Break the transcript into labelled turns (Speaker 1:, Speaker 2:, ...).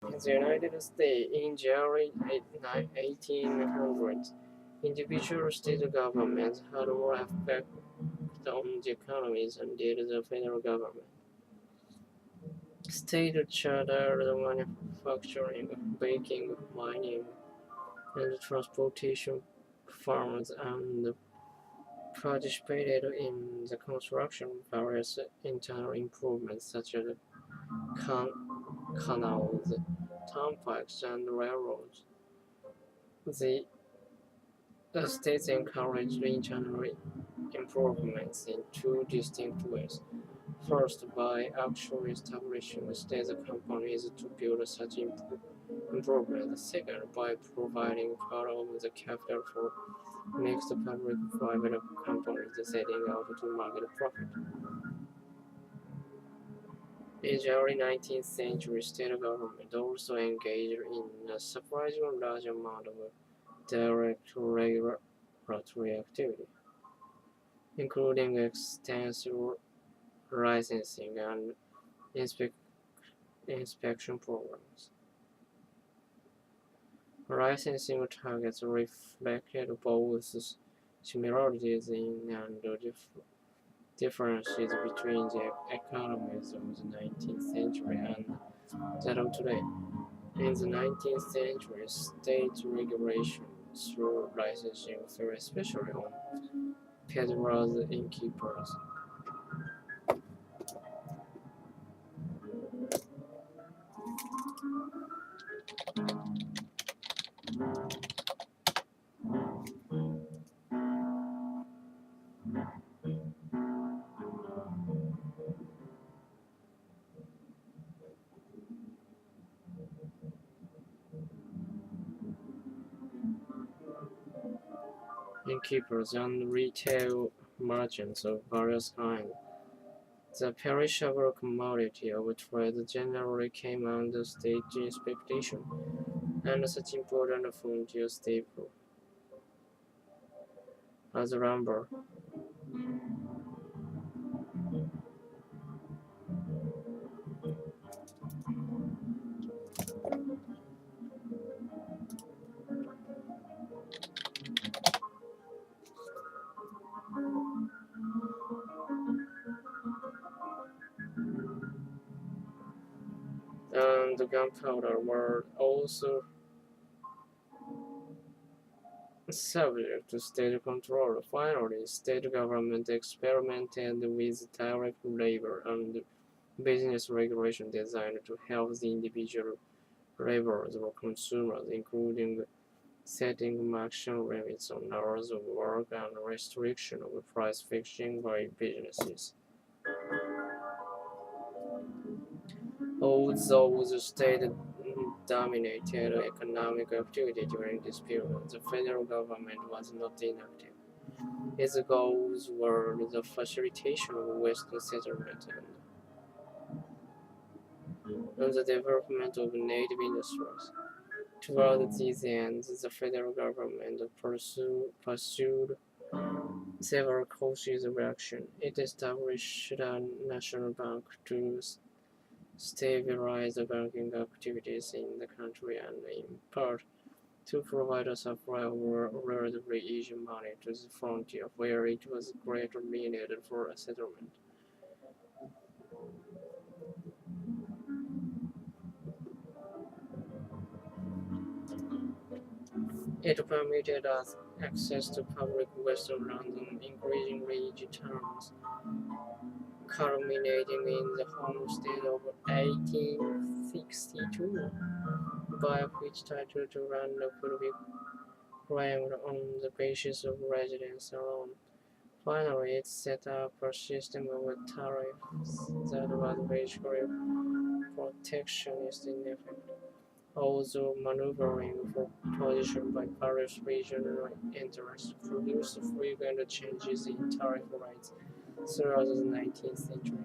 Speaker 1: In the United States, in January 1800, individual state governments had more effect on the economies than did the federal government. State chartered manufacturing, baking, mining, and transportation firms and participated in the construction of various internal improvements such as canals, turnpikes, and railroads. The states encouraged internal improvements in two distinct ways. First, by actually establishing state companies to build such improvements. Second, by providing part of the capital for mixed public-private companies setting out to market profit. In the early 19th century, state government also engaged in a surprisingly large amount of direct regulatory activity, including extensive licensing and inspection programs. Licensing targets reflected both similarities in and differences between the economies of the 19th century and that of today. In the 19th century, state regulation through licensing fell especially on peddlers and innkeepers. Innkeepers and retail merchants of various kinds. The perishable commodity of trade generally came under state inspection, and such important frontier staple as lumber. And gunpowder were also subject to state control. Finally, state government experimented with direct labor and business regulation designed to help the individual laborers or consumers, including setting maximum limits on hours of work and restriction of price fixing by businesses. Although the state dominated economic activity during this period, the federal government was not inactive. Its goals were the facilitation of Western settlement and the development of native industries. Toward these ends, the federal government pursued several courses of action. It established a national bank to stabilize the banking activities in the country and, in part, to provide a supply of relatively easy money to the frontier where it was greatly needed for a settlement. It permitted us access to public Western London increasing easy terms, culminating in the Homestead of 1862, by which title to land could be claimed on the basis of residence alone. Finally, it set up a system of tariffs that was basically protectionist in effect, although maneuvering for position by various regional interests produced frequent changes in tariff rates throughout the 19th century.